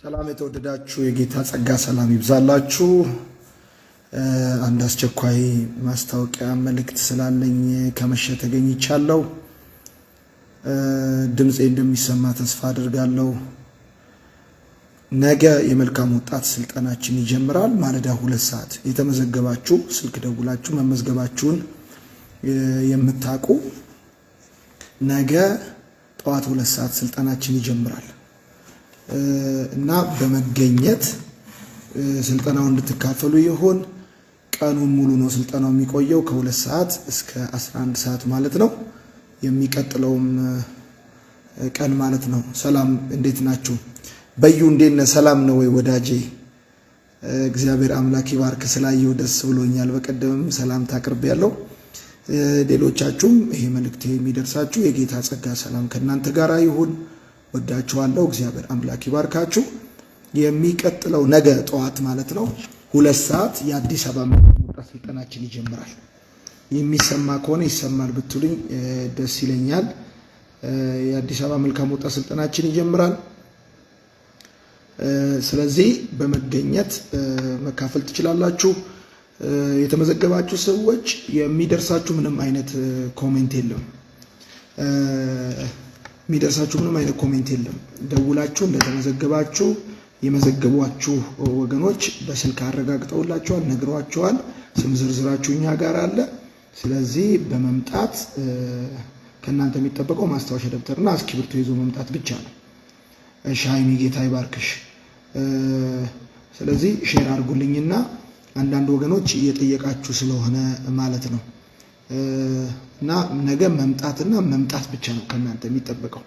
ሰላም የተወደዳችሁ የጌታ ጸጋ ሰላም ይብዛላችሁ። አንድ አስቸኳይ ማስታወቂያ መልእክት ስላለኝ ከመሸ ተገኝቻለሁ። ድምጼ እንደሚሰማ ተስፋ አድርጋለሁ። ነገ የመልካም ወጣት ስልጠናችን ይጀምራል። ማለዳ 2 ሰዓት የተመዘገባችሁ ስልክ ደውላችሁ መመዝገባችሁን የምታውቁ ነገ ጠዋት 2 ሰዓት ስልጠናችን ይጀምራል እና በመገኘት ስልጠናው እንድትካፈሉ ይሁን። ቀኑን ሙሉ ነው ስልጠናው የሚቆየው ከ2 ሰዓት እስከ 11 ሰዓት ማለት ነው። የሚቀጥለውም ቀን ማለት ነው። ሰላም እንዴት ናችሁ? በዩ እንዴት ነህ? ሰላም ነው ወይ ወዳጄ? እግዚአብሔር አምላክ ይባርክ። ስላየው ደስ ብሎኛል። በቀደምም ሰላምታ አቅርቤያለሁ። ሌሎቻችሁም ይሄ መልእክት የሚደርሳችሁ የጌታ ጸጋ ሰላም ከእናንተ ጋር ይሁን። ወዳችኋለሁ። እግዚአብሔር አምላክ ይባርካችሁ። የሚቀጥለው ነገ ጠዋት ማለት ነው 2 ሰዓት የአዲስ አበባ መልካም ወጣት ስልጠናችን ይጀምራል። የሚሰማ ከሆነ ይሰማል ብትሉኝ ደስ ይለኛል። የአዲስ አበባ መልካም ወጣት ስልጠናችን ይጀምራል። ስለዚህ በመገኘት መካፈል ትችላላችሁ። የተመዘገባችሁ ሰዎች የሚደርሳችሁ ምንም አይነት ኮሜንት የለም። ደውላችሁ እንደተመዘገባችሁ የመዘገቧችሁ ወገኖች በስልክ አረጋግጠውላችኋል፣ ነግሯችኋል። ስም ዝርዝራችሁ እኛ ጋር አለ። ስለዚህ በመምጣት ከእናንተ የሚጠበቀው ማስታወሻ ደብተርና እስክሪብቶ ይዞ መምጣት ብቻ ነው። ሻይኒ ጌታ ይባርክሽ። ስለዚህ ሼር አድርጉልኝና አንዳንድ ወገኖች እየጠየቃችሁ ስለሆነ ማለት ነው እና ነገ መምጣት ብቻ ነው ከእናንተ የሚጠበቀው።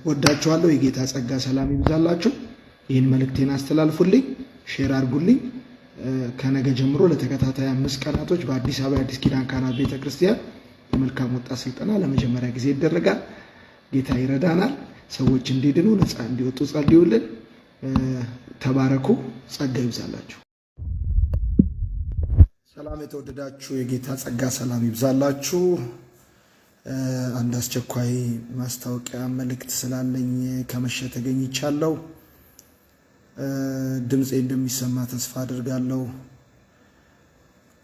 ወዳችኋለሁ። የጌታ ጸጋ ሰላም ይብዛላችሁ። ይህን መልእክቴን አስተላልፉልኝ፣ ሼር አድርጉልኝ። ከነገ ጀምሮ ለተከታታይ 5 ቀናቶች በአዲስ አበባ የአዲስ ኪዳን ካህናት ቤተክርስቲያን የመልካም ወጣት ስልጠና ለመጀመሪያ ጊዜ ይደረጋል። ጌታ ይረዳናል። ሰዎች እንዲድኑ ነፃ እንዲወጡ ጸልዩልን። ተባረኩ። ጸጋ ይብዛላችሁ። ሰላም የተወደዳችሁ የጌታ ጸጋ ሰላም ይብዛላችሁ። አንድ አስቸኳይ ማስታወቂያ መልእክት ስላለኝ ከመሸ ተገኝቻለሁ። ድምጼ እንደሚሰማ ተስፋ አድርጋለሁ።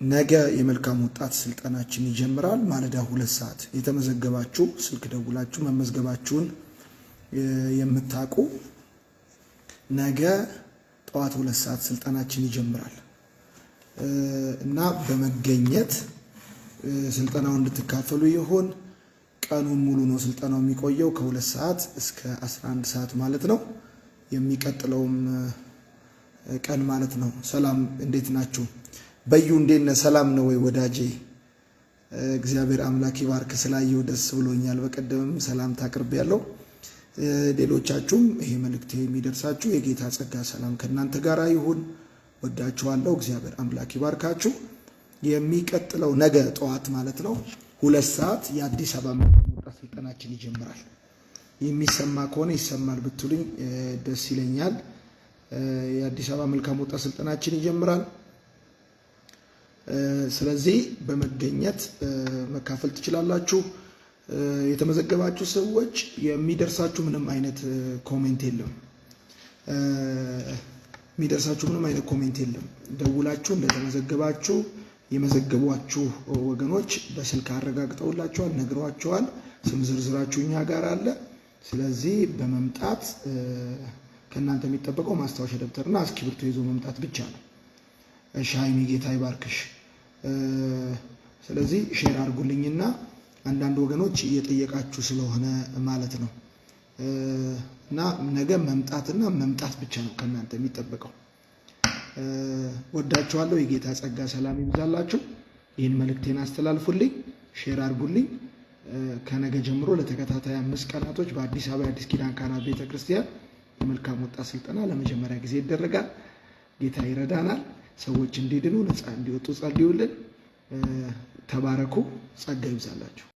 ነገ የመልካም ወጣት ስልጠናችን ይጀምራል። ማለዳ 2 ሰዓት የተመዘገባችሁ ስልክ ደውላችሁ መመዝገባችሁን የምታውቁ ነገ ጠዋት 2 ሰዓት ስልጠናችን ይጀምራል እና በመገኘት ስልጠናው እንድትካፈሉ ይሁን። ቀኑን ሙሉ ነው ስልጠናው የሚቆየው ከ2 ሰዓት እስከ 11 ሰዓት ማለት ነው። የሚቀጥለውም ቀን ማለት ነው። ሰላም እንዴት ናችሁ? በዩ እንዴት ነህ? ሰላም ነው ወይ ወዳጄ? እግዚአብሔር አምላክ ይባርክ። ስላየው ደስ ብሎኛል። በቀደምም ሰላምታ አቅርቤያለሁ። ሌሎቻችሁም ይሄ መልእክት የሚደርሳችሁ የጌታ ጸጋ ሰላም ከእናንተ ጋር ይሁን። ወዳችኋለሁ። እግዚአብሔር አምላክ ይባርካችሁ። የሚቀጥለው ነገ ጠዋት ማለት ነው 2 ሰዓት የአዲስ አበባ መልካም ወጣት ስልጠናችን ይጀምራል። የሚሰማ ከሆነ ይሰማል ብትሉኝ ደስ ይለኛል። የአዲስ አበባ መልካም ወጣት ስልጠናችን ይጀምራል። ስለዚህ በመገኘት መካፈል ትችላላችሁ። የተመዘገባችሁ ሰዎች የሚደርሳችሁ ምንም አይነት ኮሜንት የለም። ደውላችሁ እንደተመዘገባችሁ የመዘገቧችሁ ወገኖች በስልክ አረጋግጠውላችኋል፣ ነግሯችኋል። ስም ዝርዝራችሁ እኛ ጋር አለ። ስለዚህ በመምጣት ከእናንተ የሚጠበቀው ማስታወሻ ደብተርና እስክሪብቶ ይዞ መምጣት ብቻ ነው። ሻይኒ ጌታ ይባርክሽ። ስለዚህ ሼር አድርጉልኝና አንዳንድ ወገኖች እየጠየቃችሁ ስለሆነ ማለት ነው እና ነገ መምጣት ብቻ ነው ከእናንተ የሚጠበቀው። ወዳችኋለሁ። የጌታ ጸጋ ሰላም ይብዛላችሁ። ይህን መልእክቴን አስተላልፉልኝ፣ ሼር አድርጉልኝ። ከነገ ጀምሮ ለተከታታይ 5 ቀናቶች በአዲስ አበባ የአዲስ ኪዳን ካህናት ቤተክርስቲያን የመልካም ወጣት ስልጠና ለመጀመሪያ ጊዜ ይደረጋል። ጌታ ይረዳናል። ሰዎች እንዲድኑ ነፃ እንዲወጡ ጸልዩልን። ተባረኩ። ጸጋ ይብዛላችሁ።